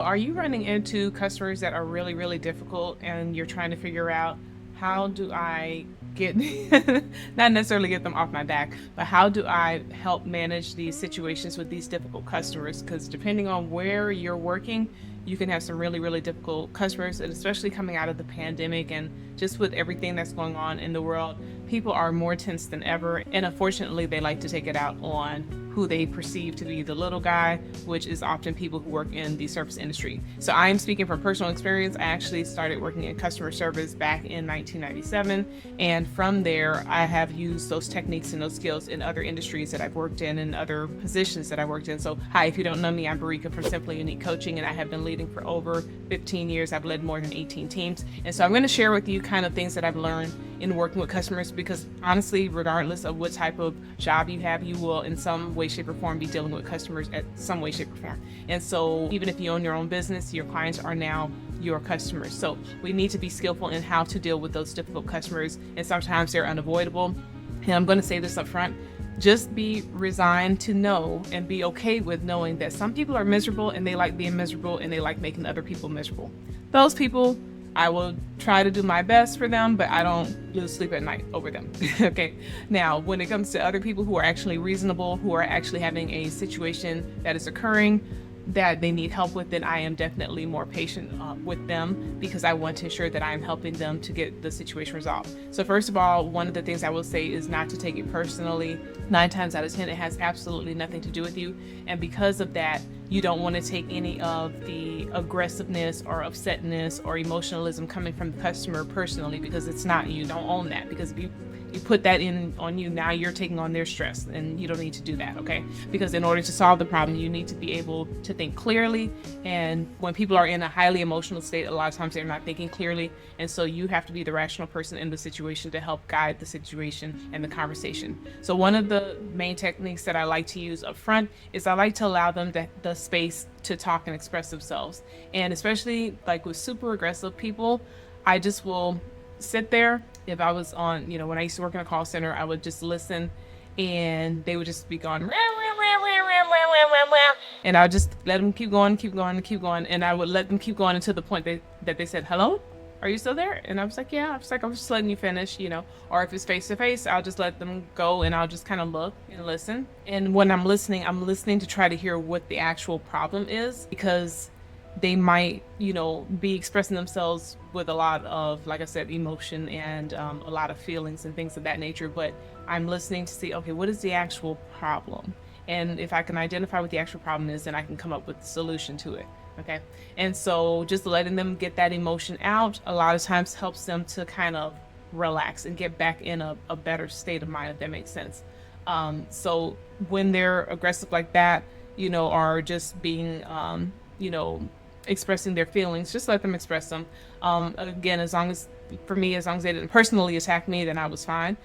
Are you running into customers that are really, really difficult and you're trying to figure out how do I get, not necessarily get them off my back, but how do I help manage these situations with these difficult customers? Because depending on where you're working, you can have some really, really difficult customers, and especially coming out of the pandemic and just with everything that's going on in the world, people are more tense than ever. And unfortunately, they like to take it out on who they perceive to be the little guy, which is often people who work in the service industry. So I am speaking from personal experience. I actually started working in customer service back in 1997. And from there, I have used those techniques and those skills in other industries that I've worked in and other positions that I worked in. So hi, if you don't know me, I'm Barika from Simply Unique Coaching, and I have been leading for over 15 years. I've led more than 18 teams. And so I'm going to share with you kind of things that I've learned in working with customers, because honestly, regardless of what type of job you have, you will in some way, shape, or form be dealing with customers at some way, shape, or form. And so even if you own your own business, your clients are now your customers. So we need to be skillful in how to deal with those difficult customers, and sometimes they're unavoidable. And I'm going to say this up front. Just be resigned to know and be okay with knowing that some people are miserable and they like being miserable and they like making other people miserable. Those people, I will try to do my best for them, but I don't lose sleep at night over them. Okay. Now, when it comes to other people who are actually reasonable, who are actually having a situation that is occurring that they need help with, then I am definitely more patient with them, because I want to ensure that I am helping them to get the situation resolved. So first of all, one of the things I will say is not to take it personally. 9 times out of 10, it has absolutely nothing to do with you. And because of that, you don't want to take any of the aggressiveness or upsetness or emotionalism coming from the customer personally, because it's not you. Don't own that, because if you put that in on you, now you're taking on their stress, and you don't need to do that, okay? Because in order to solve the problem, you need to be able to think clearly. And when people are in a highly emotional state, a lot of times they're not thinking clearly. And so you have to be the rational person in the situation to help guide the situation and the conversation. So one of the main techniques that I like to use up front is I like to allow them the space to talk and express themselves. And especially like with super aggressive people, I just will sit there. If I was on, when I used to work in a call center, I would just listen, and they would just be going, and I would just let them keep going, keep going, keep going. And I would let them keep going until the point that they said, "Hello, are you still there?" And I was like, "Yeah." I was like, "I'm just letting you finish, or if it's face to face, I'll just let them go, and I'll just kind of look and listen. And when I'm listening to try to hear what the actual problem is, because they might, be expressing themselves with a lot of, like I said, emotion and a lot of feelings and things of that nature. But I'm listening to see, okay, what is the actual problem? And if I can identify what the actual problem is, then I can come up with a solution to it. Okay. And so just letting them get that emotion out a lot of times helps them to kind of relax and get back in a better state of mind, if that makes sense. So when they're aggressive like that, or just being, expressing their feelings, just let them express them. Again, as long as they didn't personally attack me, then I was fine.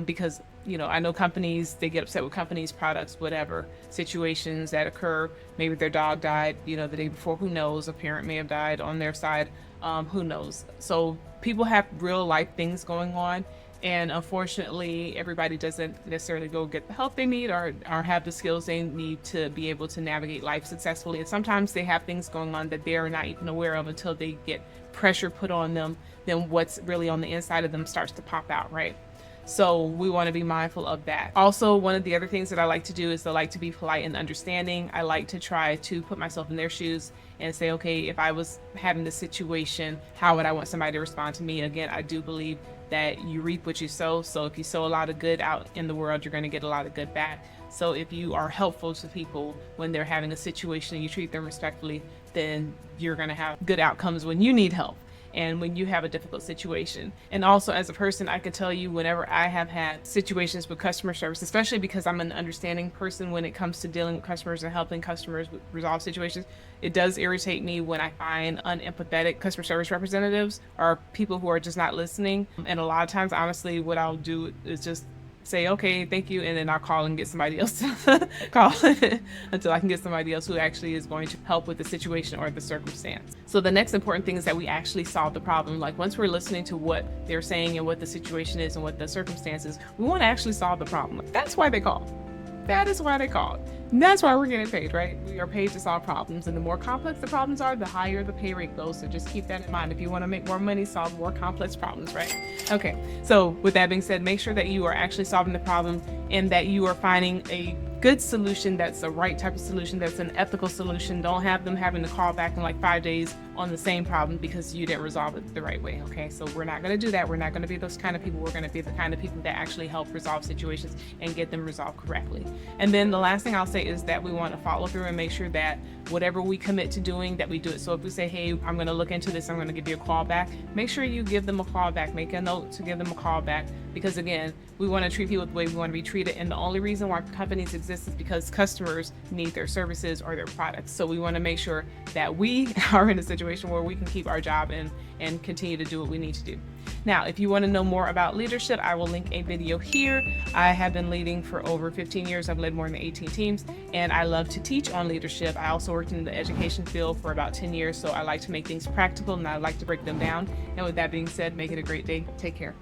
Because, I know companies, they get upset with companies, products, whatever, situations that occur. Maybe their dog died, the day before, who knows? A parent may have died on their side, who knows? So people have real life things going on. And unfortunately, everybody doesn't necessarily go get the help they need or have the skills they need to be able to navigate life successfully. And sometimes they have things going on that they're not even aware of until they get pressure put on them. Then what's really on the inside of them starts to pop out, right? So we want to be mindful of that. Also, one of the other things that I like to do is I like to be polite and understanding. I like to try to put myself in their shoes and say, okay, if I was having this situation, how would I want somebody to respond to me? Again, I do believe that you reap what you sow. So if you sow a lot of good out in the world, you're going to get a lot of good back. So if you are helpful to people when they're having a situation and you treat them respectfully, then you're going to have good outcomes when you need help and when you have a difficult situation. And also, as a person, I could tell you, whenever I have had situations with customer service, especially because I'm an understanding person when it comes to dealing with customers and helping customers resolve situations, it does irritate me when I find unempathetic customer service representatives or people who are just not listening. And a lot of times, honestly, what I'll do is just say, okay, thank you, and then I'll call and get somebody else to call until I can get somebody else who actually is going to help with the situation or the circumstance. So the next important thing is that we actually solve the problem. Like once we're listening to what they're saying and what the situation is and what the circumstances, we want to actually solve the problem. That's why they call. That is why they called. And that's why we're getting paid, right? We are paid to solve problems. And the more complex the problems are, the higher the pay rate goes. So just keep that in mind. If you want to make more money, solve more complex problems, right? Okay. So with that being said, make sure that you are actually solving the problem and that you are finding a good solution that's the right type of solution, that's an ethical solution. Don't have them having to call back in like 5 days on the same problem because you didn't resolve it the right way. Okay, so we're not going to do that. We're not going to be those kind of people. We're going to be the kind of people that actually help resolve situations and get them resolved correctly. And then the last thing I'll say is that we want to follow through and make sure that whatever we commit to doing, that we do it. So if we say, hey, I'm going to look into this, I'm going to give you a call back, make sure you give them a call back. Make a note to give them a call back, because again, we want to treat people the way we want to be treated. And the only reason why companies exist is because customers need their services or their products. So we want to make sure that we are in a situation where we can keep our job and continue to do what we need to do. Now, if you want to know more about leadership, I will link a video here. I have been leading for over 15 years. I've led more than 18 teams, and I love to teach on leadership. I also worked in the education field for about 10 years, so I like to make things practical and I like to break them down. And with that being said, make it a great day. Take care.